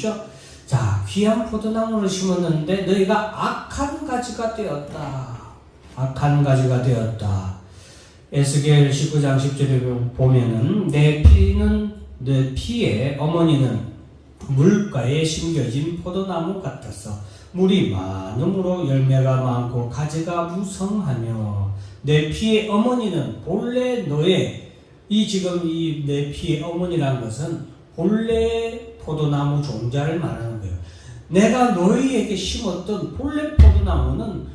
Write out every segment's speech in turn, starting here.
있죠. 자, 귀한 포도나무를 심었는데 너희가 악한 가지가 되었다. 악한 가지가 되었다. 에스겔 19장 10절에 보면은 내 피에 어머니는 물가에 심겨진 포도나무 같았어. 물이 많음으로 열매가 많고 가지가 무성하며 내 피의 어머니는 본래 너의 지금 이 내 피의 어머니라는 것은 본래 포도나무 종자를 말하는 거예요. 내가 너희에게 심었던 본래 포도나무는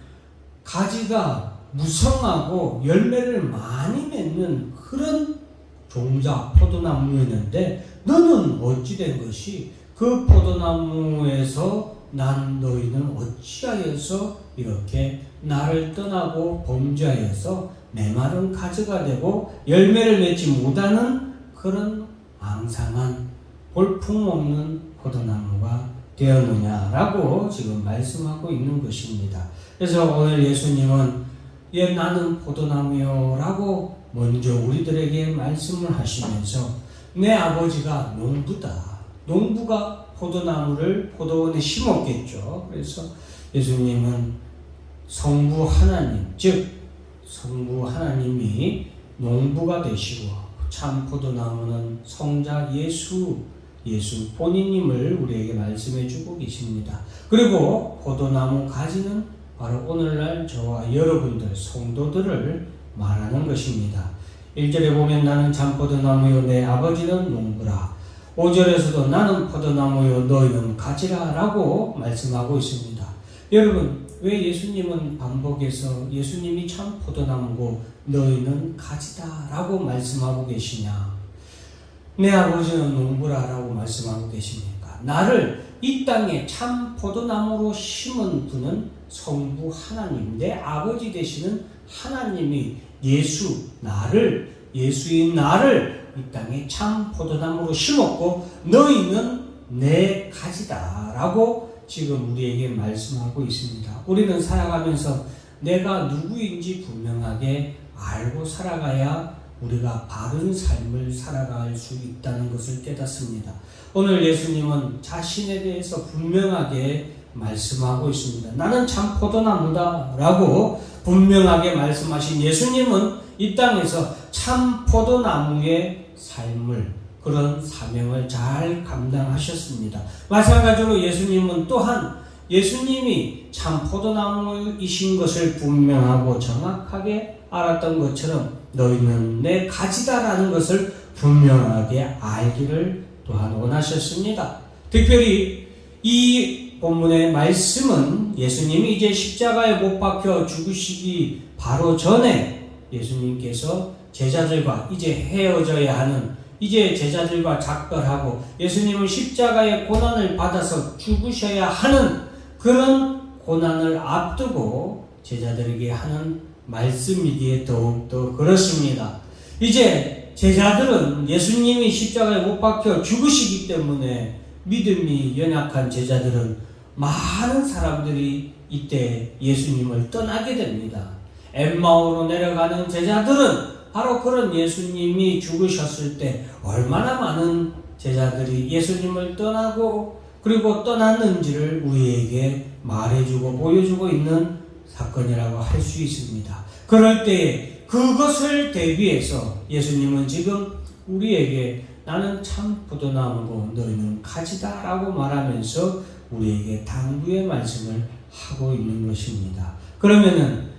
가지가 무성하고 열매를 많이 맺는 그런 종자 포도나무였는데 너는 어찌 된 것이 그 포도나무에서 난 너희는 어찌하여서 이렇게 나를 떠나고 범죄하여서 메마른 가지가 되고 열매를 맺지 못하는 그런 앙상한 볼품없는 포도나무가 되었느냐라고 지금 말씀하고 있는 것입니다. 그래서 오늘 예수님은 나는 포도나무요 라고 먼저 우리들에게 말씀을 하시면서 내 아버지가 농부가 포도나무를 포도원에 심었겠죠. 그래서 예수님은 성부 하나님, 즉 성부 하나님이 농부가 되시고 참 포도나무는 성자 예수 본인임을 우리에게 말씀해 주고 계십니다. 그리고 포도나무 가지는 바로 오늘날 저와 여러분들 성도들을 말하는 것입니다. 1절에 보면 나는 참 포도나무요 내 아버지는 농부라. 5절에서도 나는 포도나무요 너희는 가지라 라고 말씀하고 있습니다. 여러분, 왜 예수님은 반복해서 예수님이 참 포도나무고 너희는 가지다 라고 말씀하고 계시냐? 내 아버지는 농부라 라고 말씀하고 계십니까? 나를 이 땅에 참 포도나무로 심은 분은 성부 하나님, 내 아버지 되시는 하나님이 예수인 나를 이 땅에 참 포도나무로 심었고 너희는 내 가지다 라고 지금 우리에게 말씀하고 있습니다. 우리는 살아가면서 내가 누구인지 분명하게 알고 살아가야 우리가 바른 삶을 살아갈 수 있다는 것을 깨닫습니다. 오늘 예수님은 자신에 대해서 분명하게 말씀하고 있습니다. 나는 참 포도나무다 라고 분명하게 말씀하신 예수님은 이 땅에서 참 포도나무의 삶을, 그런 사명을 잘 감당하셨습니다. 마찬가지로 예수님은 또한 예수님이 참 포도나무이신 것을 분명하고 정확하게 알았던 것처럼 너희는 내 가지다라는 것을 분명하게 알기를 또한 원하셨습니다. 특별히 이 본문의 말씀은 예수님이 이제 십자가에 못 박혀 죽으시기 바로 전에 예수님께서 제자들과 이제 헤어져야 하는, 이제 제자들과 작별하고 예수님은 십자가의 고난을 받아서 죽으셔야 하는 그런 고난을 앞두고 제자들에게 하는 말씀이기에 더욱더 그렇습니다. 이제 제자들은 예수님이 십자가에 못 박혀 죽으시기 때문에 믿음이 연약한 제자들은 많은 사람들이 이때 예수님을 떠나게 됩니다. 엠마오로 내려가는 제자들은 바로 그런 예수님이 죽으셨을 때 얼마나 많은 제자들이 예수님을 떠나고 그리고 떠났는지를 우리에게 말해주고 보여주고 있는 사건이라고 할 수 있습니다. 그럴 때 그것을 대비해서 예수님은 지금 우리에게 나는 참 포도나무고 너희는 가지다 라고 말하면서 우리에게 당부의 말씀을 하고 있는 것입니다. 그러면은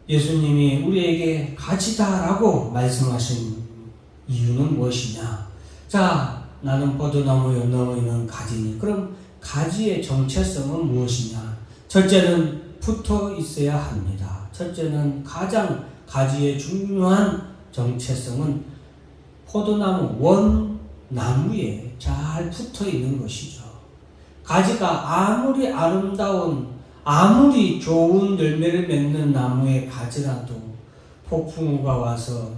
예수님이 우리에게 가지다 라고 말씀하신 이유는 무엇이냐? 자, 나는 포도나무요 너희는 가지니. 그럼 가지의 정체성은 무엇이냐? 첫째는 붙어 있어야 합니다. 첫째는 가장 가지의 중요한 정체성은 포도나무 원나무에 잘 붙어 있는 것이죠. 가지가 아무리 아름다운, 아무리 좋은 열매를 맺는 나무의 가지라도 폭풍우가 와서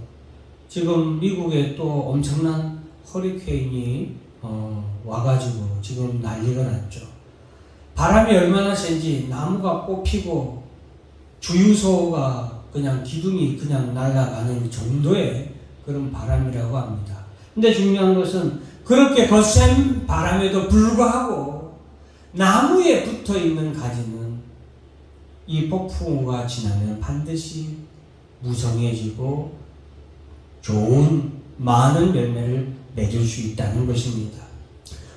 지금 미국에 또 엄청난 허리케인이 와가지고 지금 난리가 났죠. 바람이 얼마나 센지 나무가 뽑히고 주유소가 그냥 기둥이 그냥 날아가는 정도의 그런 바람이라고 합니다. 근데 중요한 것은 그렇게 거센 바람에도 불구하고 나무에 붙어 있는 가지는 이 폭풍우가 지나면 반드시 무성해지고 좋은 많은 열매를 맺을 수 있다는 것입니다.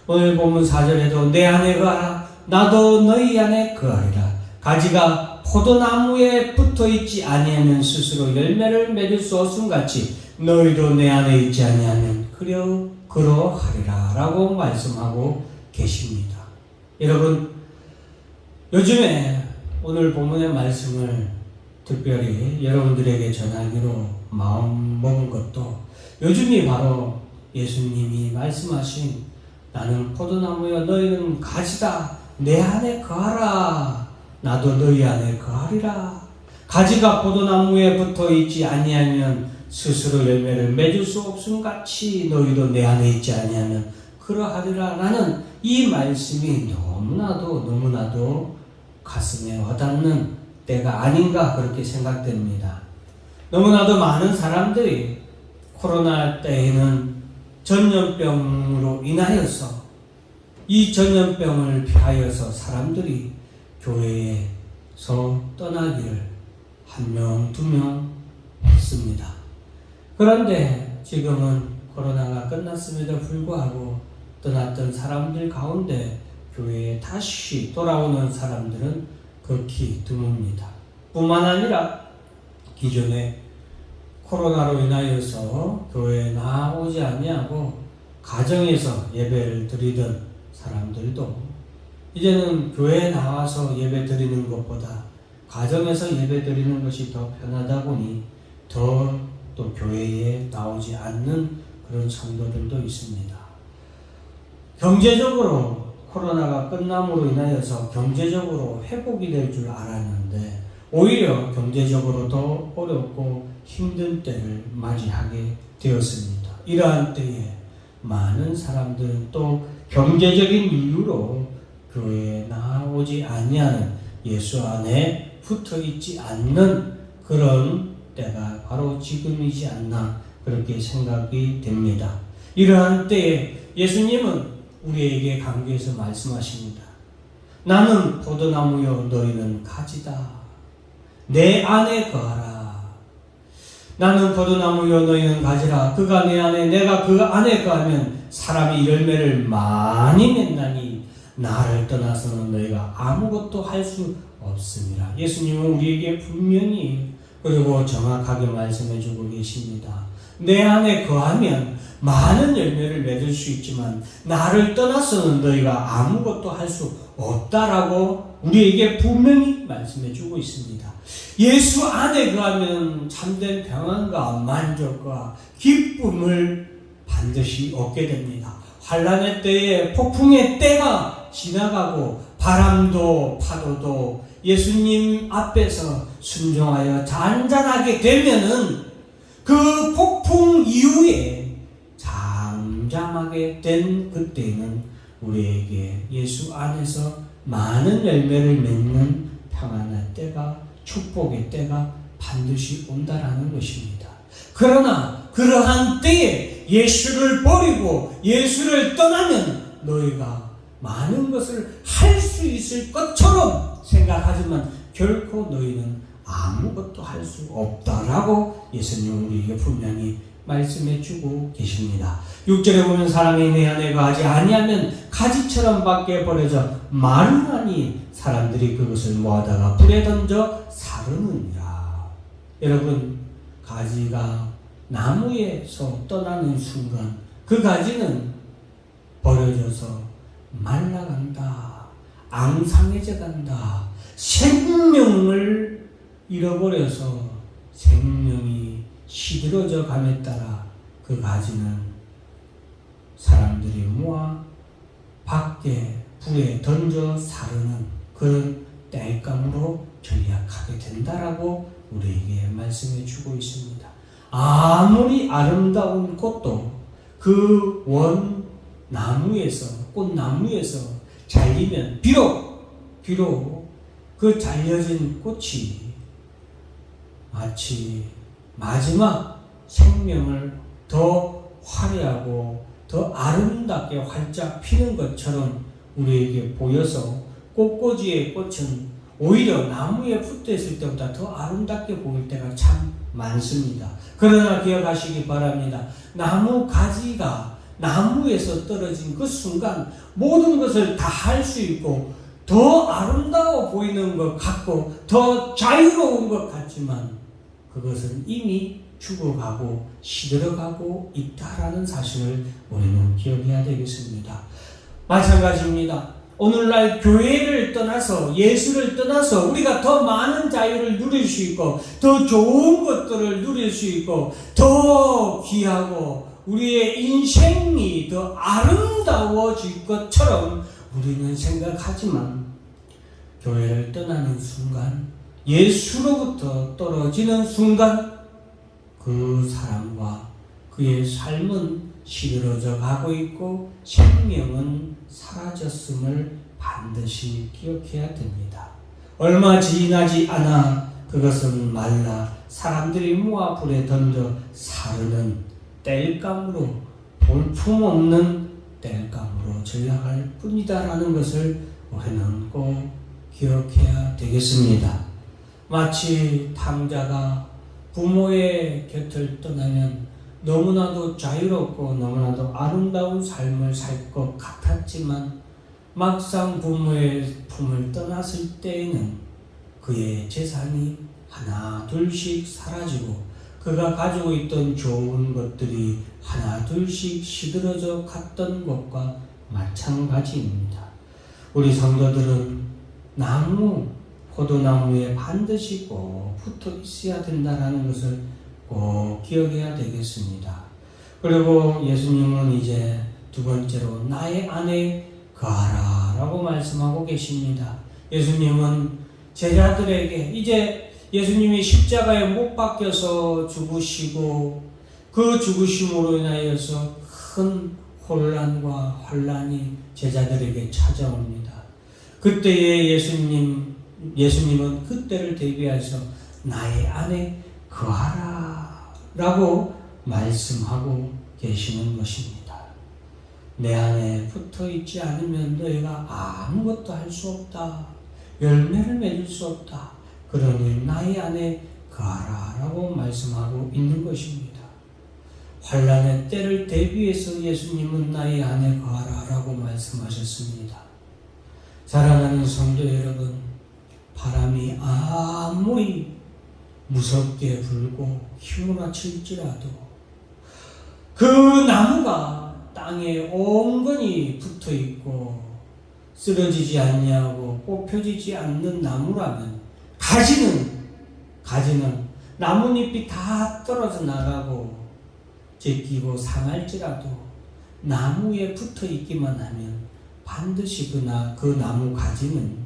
오늘 본문 4절에도 내 안에 거하라 나도 너희 안에 거하리라. 가지가 포도나무에 붙어 있지 아니하면 스스로 열매를 맺을 수 없음 같이 너희도 내 안에 있지 아니하면 그러하리라 라고 말씀하고 계십니다. 여러분, 요즘에 오늘 본문의 말씀을 특별히 여러분들에게 전하기로 마음먹은 것도 요즘이 바로 예수님이 말씀하신 나는 포도나무여 너희는 가지다 내 안에 거하라 나도 너희 안에 거하리라. 가지가 포도나무에 붙어 있지 아니하면 스스로 열매를 맺을 수 없음 같이 너희도 내 안에 있지 아니하면 그러하리라 라는 이 말씀이 너무나도 가슴에 와닿는 때가 아닌가 그렇게 생각됩니다. 너무나도 많은 사람들이 코로나 때에는 전염병으로 인하여서 이 전염병을 피하여서 사람들이 교회에서 떠나기를 1명, 2명 했습니다. 그런데 지금은 코로나가 끝났음에도 불구하고 떠났던 사람들 가운데 교회에 다시 돌아오는 사람들은 극히 드뭅니다. 뿐만 아니라 기존에 코로나로 인하여서 교회에 나오지 아니하고 가정에서 예배를 드리던 사람들도 이제는 교회에 나와서 예배 드리는 것보다 가정에서 예배 드리는 것이 더 편하다 보니 더 또 교회에 나오지 않는 그런 성도들도 있습니다. 경제적으로 코로나가 끝남으로 인하여서 경제적으로 회복이 될 줄 알았는데 오히려 경제적으로 더 어렵고 힘든 때를 맞이하게 되었습니다. 이러한 때에 많은 사람들은 또 경제적인 이유로 교회에 나오지 아니하는 예수 안에 붙어 있지 않는 그런 때가 바로 지금이지 않나 그렇게 생각이 됩니다. 이러한 때에 예수님은 우리에게 강조해서 말씀하십니다. 나는 포도나무요 너희는 가지다. 내 안에 거하라. 나는 포도나무요 너희는 가지라. 그가 내 안에 내가 그 안에 거하면 사람이 열매를 많이 맺나니 나를 떠나서는 너희가 아무것도 할 수 없습니다. 예수님은 우리에게 분명히 그리고 정확하게 말씀해 주고 계십니다. 내 안에 거하면 많은 열매를 맺을 수 있지만 나를 떠나서는 너희가 아무것도 할 수 없다라고 우리에게 분명히 말씀해 주고 있습니다. 예수 안에 거하면 참된 평안과 만족과 기쁨을 반드시 얻게 됩니다. 환난의 때에 폭풍의 때가 지나가고 바람도 파도도 예수님 앞에서 순종하여 잔잔하게 되면은 그 폭풍 이후에 잠잠하게 된 그때는 우리에게 예수 안에서 많은 열매를 맺는 평안의 때가 축복의 때가 반드시 온다라는 것입니다. 그러나 그러한 때에 예수를 버리고 예수를 떠나면 너희가 많은 것을 할 수 있을 것처럼 생각하지만 결코 너희는 아무것도 할 수 없다라고 예수님은 우리에게 분명히 말씀해 주고 계십니다. 6절에 보면 사람이 내 안에 거하지 아니하면 가지처럼 밖에 버려져 마르나니 사람들이 그것을 모아다가 불에 던져 사르느니라. 여러분, 가지가 나무에서 떠나는 순간 그 가지는 버려져서 말라간다. 앙상해져 간다. 생명을 잃어버려서 생명이 시들어져 감에 따라 그 가지는 사람들이 모아 밖에 불에 던져 사르는 그런 땔감으로 전락하게 된다라고 우리에게 말씀해 주고 있습니다. 아무리 아름다운 꽃도 그 원 나무에서 꽃나무에서 잘리면 비록 그 잘려진 꽃이 마치 마지막 생명을 더 화려하고 더 아름답게 활짝 피는 것처럼 우리에게 보여서 꽃꽂이의 꽃은 오히려 나무에 붙어 있을 때보다 더 아름답게 보일 때가 참 많습니다. 그러나 기억하시기 바랍니다. 나무 가지가 나무에서 떨어진 그 순간 모든 것을 다 할 수 있고 더 아름다워 보이는 것 같고 더 자유로운 것 같지만 그것은 이미 죽어가고 시들어가고 있다라는 사실을 우리는 기억해야 되겠습니다. 마찬가지입니다. 오늘날 교회를 떠나서 예수를 떠나서 우리가 더 많은 자유를 누릴 수 있고 더 좋은 것들을 누릴 수 있고 더 귀하고 우리의 인생이 더 아름다워질 것처럼 우리는 생각하지만 교회를 떠나는 순간 예수로부터 떨어지는 순간 그 사람과 그의 삶은 시들어져 가고 있고 생명은 사라졌음을 반드시 기억해야 됩니다. 얼마 지나지 않아 그것은 말라 사람들이 모아 불에 던져 사르는 땔감으로 볼품없는 땔감으로 전락할 뿐이다라는 것을 우리는 꼭 기억해야 되겠습니다. 마치 탕자가 부모의 곁을 떠나면 너무나도 자유롭고 너무나도 아름다운 삶을 살 것 같았지만 막상 부모의 품을 떠났을 때에는 그의 재산이 하나 둘씩 사라지고 그가 가지고 있던 좋은 것들이 하나 둘씩 시들어져 갔던 것과 마찬가지입니다. 우리 성도들은 포도나무에 반드시 꼭 붙어 있어야 된다는 것을 꼭 기억해야 되겠습니다. 그리고 예수님은 이제 두 번째로 나의 안에 거하라 라고 말씀하고 계십니다. 예수님은 제자들에게 이제 예수님이 십자가에 못 박혀서 죽으시고 그 죽으심으로 인하여서 큰 혼란과 환란이 제자들에게 찾아옵니다. 그때에 예수님은 그때를 대비해서 나의 안에 거하라 라고 말씀하고 계시는 것입니다. 내 안에 붙어 있지 않으면 너희가 아무것도 할 수 없다. 열매를 맺을 수 없다. 그러니 나의 안에 거하라 라고 말씀하고 있는 것입니다. 환란의 때를 대비해서 예수님은 나의 안에 거하라 라고 말씀하셨습니다. 사랑하는 성도 여러분, 바람이 아무리 무섭게 불고 휘몰아칠지라도 그 나무가 땅에 엉거니 붙어 있고 쓰러지지 않냐고 뽑혀지지 않는 나무라면 가지는 나뭇잎이 다 떨어져 나가고 제끼고 상할지라도 나무에 붙어 있기만 하면 반드시 그 나무 가지는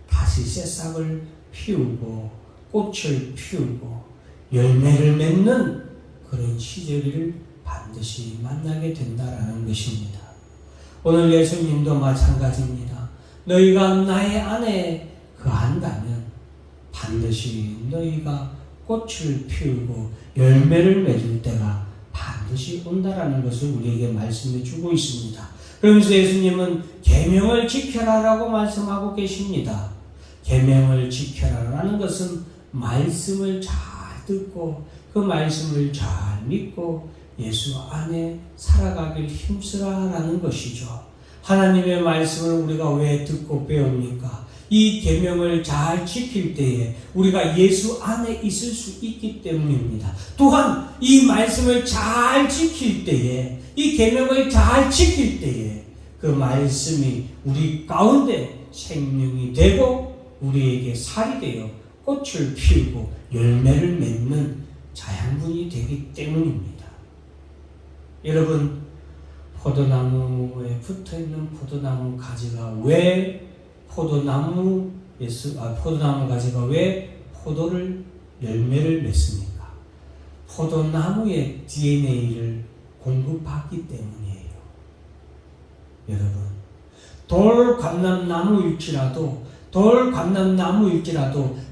다시 새싹을 피우고 꽃을 피우고 열매를 맺는 그런 시절을 반드시 만나게 된다라는 것입니다. 오늘 예수님도 마찬가지입니다. 너희가 나의 안에 거한다면 반드시 너희가 꽃을 피우고 열매를 맺을 때가 반드시 온다라는 것을 우리에게 말씀해 주고 있습니다. 그러면서 예수님은 계명을 지켜라라고 말씀하고 계십니다. 계명을 지켜라라는 것은 말씀을 잘 듣고 그 말씀을 잘 믿고 예수 안에 살아가길 힘쓰라라는 것이죠. 하나님의 말씀을 우리가 왜 듣고 배웁니까? 이 계명을 잘 지킬 때에 우리가 예수 안에 있을 수 있기 때문입니다. 또한 이 말씀을 잘 지킬 때에 이 계명을 잘 지킬 때에 그 말씀이 우리 가운데 생명이 되고 우리에게 살이 되어 꽃을 피우고 열매를 맺는 자양분이 되기 때문입니다. 여러분, 포도나무에 붙어있는 포도나무 가지가 왜 포도나무 가지가 왜 포도를 열매를 맺습니까? 포도나무의 DNA를 공급하기 때문이에요. 여러분, 돌감람나무일지라도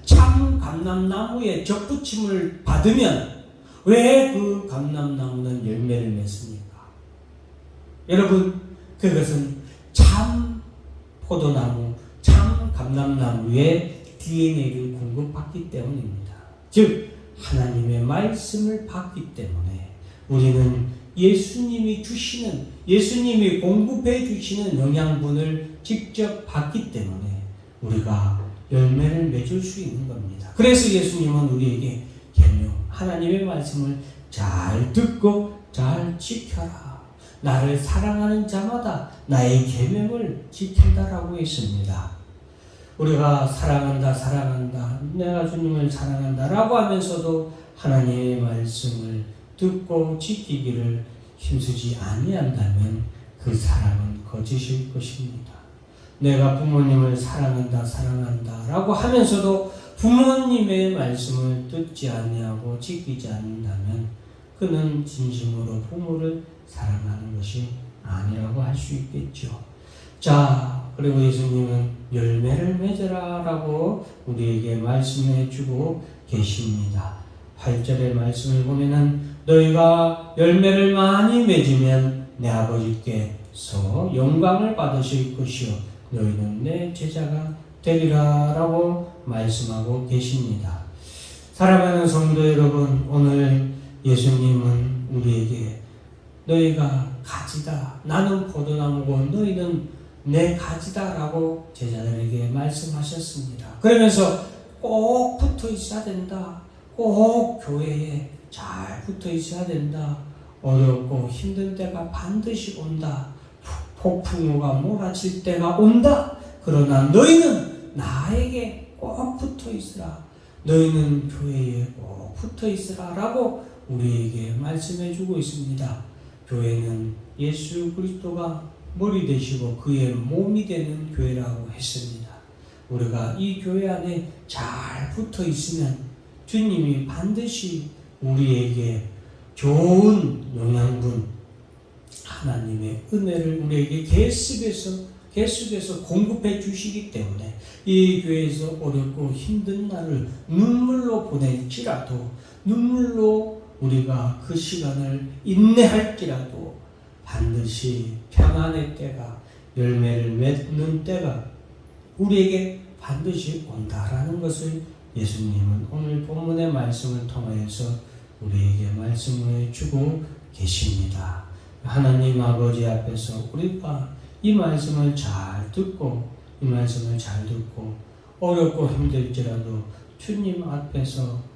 참 감람나무의 접붙임을 받으면 왜 그 감람나무는 열매를 맺습니까? 여러분, 그것은 참 포도나무, 참 감람나무의 DNA를 공급받기 때문입니다. 즉 하나님의 말씀을 받기 때문에 우리는 예수님이 공급해 주시는 영양분을 직접 받기 때문에 우리가 열매를 맺을 수 있는 겁니다. 그래서 예수님은 우리에게 계명, 하나님의 말씀을 잘 듣고 잘 지켜라. 나를 사랑하는 자마다 나의 계명을 지킨다라고 했습니다. 우리가 사랑한다, 내가 주님을 사랑한다라고 하면서도 하나님의 말씀을 듣고 지키기를 힘쓰지 아니한다면 그 사랑은 거짓일 것입니다. 내가 부모님을 사랑한다라고 하면서도 부모님의 말씀을 듣지 아니하고 지키지 않는다면 그는 진심으로 부모를 사랑하는 것이 아니라고 할 수 있겠죠. 자, 그리고 예수님은 열매를 맺으라 라고 우리에게 말씀해 주고 계십니다. 8절의 말씀을 보면은 너희가 열매를 많이 맺으면 내 아버지께서 영광을 받으실 것이요 너희는 내 제자가 되리라 라고 말씀하고 계십니다. 사랑하는 성도 여러분, 오늘 예수님은 우리에게 너희가 가지다, 나는 포도나무고 너희는 내 가지다 라고 제자들에게 말씀하셨습니다. 그러면서 꼭 붙어 있어야 된다. 꼭 교회에 잘 붙어 있어야 된다. 어렵고 힘든 때가 반드시 온다. 폭풍우가 몰아칠 때가 온다. 그러나 너희는 나에게 꼭 붙어 있으라. 너희는 교회에 꼭 붙어 있으라 라고 우리에게 말씀해 주고 있습니다. 교회는 예수 그리스도가 머리 되시고 그의 몸이 되는 교회라고 했습니다. 우리가 이 교회 안에 잘 붙어 있으면 주님이 반드시 우리에게 좋은 영양분, 하나님의 은혜를 우리에게 계속해서 공급해 주시기 때문에 이 교회에서 어렵고 힘든 날을 눈물로 보낼지라도, 눈물로 우리가 그 시간을 인내할지라도 반드시 평안의 때가, 열매를 맺는 때가 우리에게 반드시 온다라는 것을 예수님은 오늘 본문의 말씀을 통하여서 우리에게 말씀을 주고 계십니다. 하나님 아버지 앞에서 우리가 이 말씀을 잘 듣고 어렵고 힘들지라도 주님 앞에서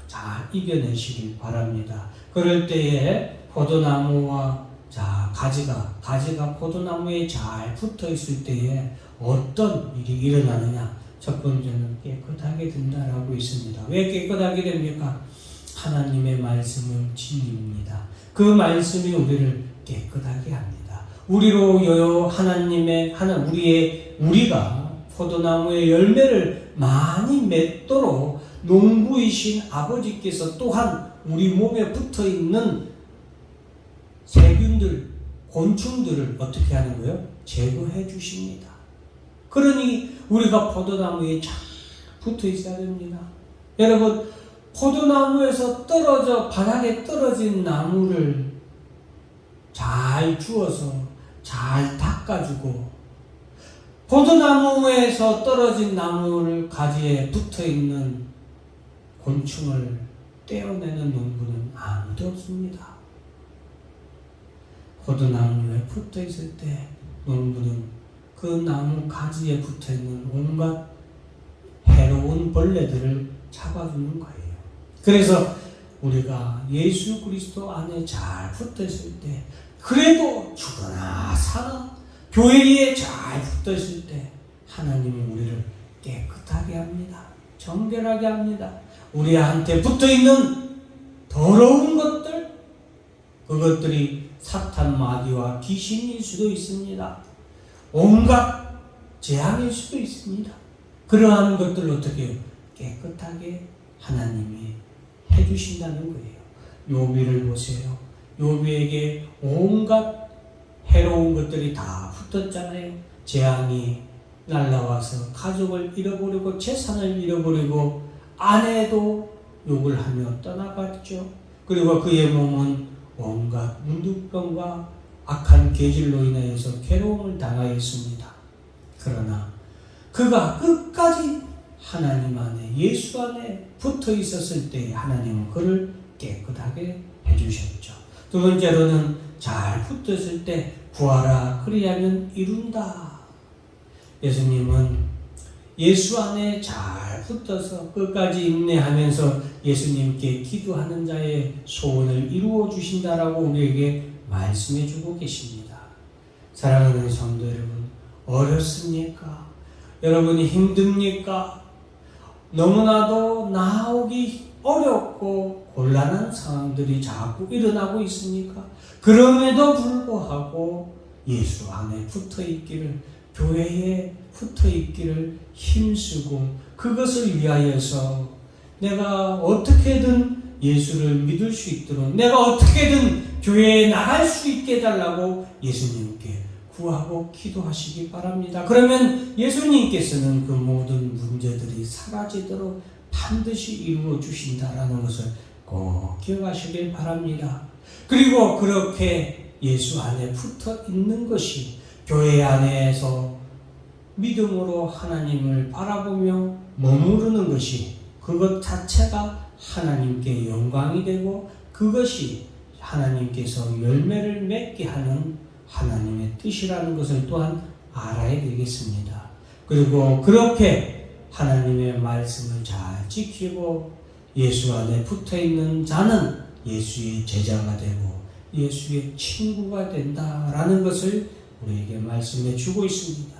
잘 이겨내시길 바랍니다. 그럴 때에 포도나무와 가지가 포도나무에 잘 붙어 있을 때에 어떤 일이 일어나느냐? 첫 번째는 깨끗하게 된다라고 있습니다. 왜 깨끗하게 됩니까? 하나님의 말씀을 진리입니다. 그 말씀이 우리를 깨끗하게 합니다. 우리가 포도나무의 열매를 많이 맺도록 농부이신 아버지께서 또한 우리 몸에 붙어 있는 세균들, 곤충들을 어떻게 하는 거예요? 제거해 주십니다. 그러니 우리가 포도나무에 잘 붙어 있어야 됩니다. 여러분, 포도나무에서 바닥에 떨어진 나무를 잘 주워서 잘 닦아주고, 포도나무에서 떨어진 나무를 가지에 붙어 있는 곤충을 떼어내는 농부는 아무도 없습니다. 포도나무에 붙어 있을 때 농부는 그 나무 가지에 붙어 있는 온갖 해로운 벌레들을 잡아주는 거예요. 그래서 우리가 예수 그리스도 안에 잘 붙어 있을 때, 그래도 죽으나 사나 교회에 잘 붙어 있을 때 하나님은 우리를 깨끗하게 합니다. 정결하게 합니다. 우리한테 붙어 있는 더러운 것들, 그것들이 사탄 마귀와 귀신일 수도 있습니다. 온갖 재앙일 수도 있습니다. 그러한 것들을 어떻게 해요? 깨끗하게 하나님이 해주신다는 거예요. 욥기를 보세요. 욥기에게 온갖 해로운 것들이 다 붙었잖아요. 재앙이 날라와서 가족을 잃어버리고 재산을 잃어버리고 아내도 욕을 하며 떠나갔죠. 그리고 그의 몸은 온갖 문둥병과 악한 계질로 인하여서 괴로움을 당하였습니다. 그러나 그가 끝까지 하나님 안에, 예수 안에 붙어 있었을 때 하나님은 그를 깨끗하게 해주셨죠. 두 번째로는 잘 붙었을 때 구하라 그리하면 이룬다. 예수님은 예수 안에 잘 붙어서 끝까지 인내하면서 예수님께 기도하는 자의 소원을 이루어 주신다라고 우리에게 말씀해 주고 계십니다. 사랑하는 성도 여러분, 어렵습니까? 여러분이 힘듭니까? 너무나도 나오기 어렵고 곤란한 상황들이 자꾸 일어나고 있습니까? 그럼에도 불구하고 예수 안에 붙어 있기를, 교회에 붙어 있기를 힘쓰고 그것을 위하여서 내가 어떻게든 예수를 믿을 수 있도록, 내가 어떻게든 교회에 나갈 수 있게 해달라고 예수님께 구하고 기도하시기 바랍니다. 그러면 예수님께서는 그 모든 문제들이 사라지도록 반드시 이루어 주신다라는 것을 꼭 기억하시길 바랍니다. 그리고 그렇게 예수 안에 붙어 있는 것이 교회 안에서 믿음으로 하나님을 바라보며 머무르는 것이, 그것 자체가 하나님께 영광이 되고 그것이 하나님께서 열매를 맺게 하는 하나님의 뜻이라는 것을 또한 알아야 되겠습니다. 그리고 그렇게 하나님의 말씀을 잘 지키고 예수 안에 붙어있는 자는 예수의 제자가 되고 예수의 친구가 된다라는 것을 우리에게 말씀해 주고 있습니다.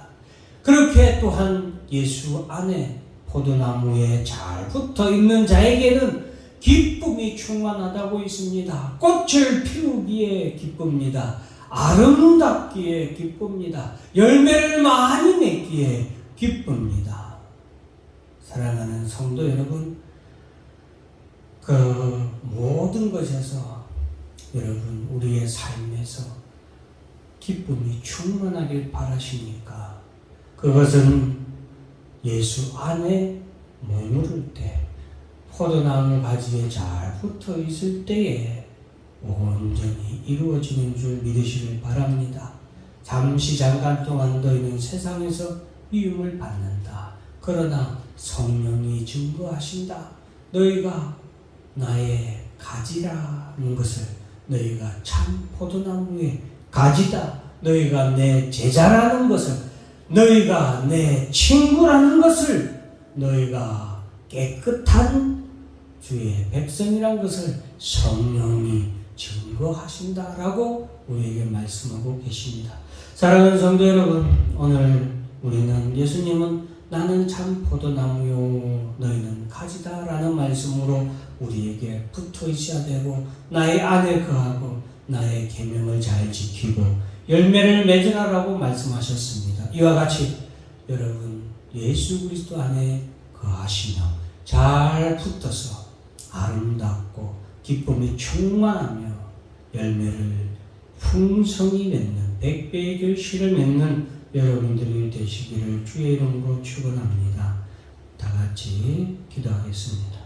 그렇게 또한 예수 안에 포도나무에 잘 붙어있는 자에게는 기쁨이 충만하다고 있습니다. 꽃을 피우기에 기쁩니다. 아름답기에 기쁩니다. 열매를 많이 맺기에 기쁩니다. 사랑하는 성도 여러분, 그 모든 것에서 여러분 우리의 삶에서 기쁨이 충만하길 바라십니까? 그것은 예수 안에 머무를 때, 포도나무 가지에 잘 붙어 있을 때에 온전히 이루어지는 줄 믿으시길 바랍니다. 잠시 잠깐 동안 너희는 세상에서 미움을 받는다. 그러나 성령이 증거하신다. 너희가 나의 가지라는 것을, 너희가 참 포도나무의 가지다. 너희가 내 제자라는 것을, 너희가 내 친구라는 것을, 너희가 깨끗한 주의 백성이라는 것을 성령이 증거하신다라고 우리에게 말씀하고 계십니다. 사랑하는 성도 여러분, 오늘 우리는 예수님은 나는 참 포도나무요 너희는 가지다라는 말씀으로 우리에게 붙어 있어야 되고 나의 안에 거하고 나의 계명을 잘 지키고 열매를 맺으라라고 말씀하셨습니다. 이와 같이 여러분 예수 그리스도 안에 거하시며 잘 붙어서 아름답고 기쁨이 충만하며 열매를 풍성히 맺는 백배의 결실을 맺는 여러분들이 되시기를 주의 이름으로 축원합니다. 다 같이 기도하겠습니다.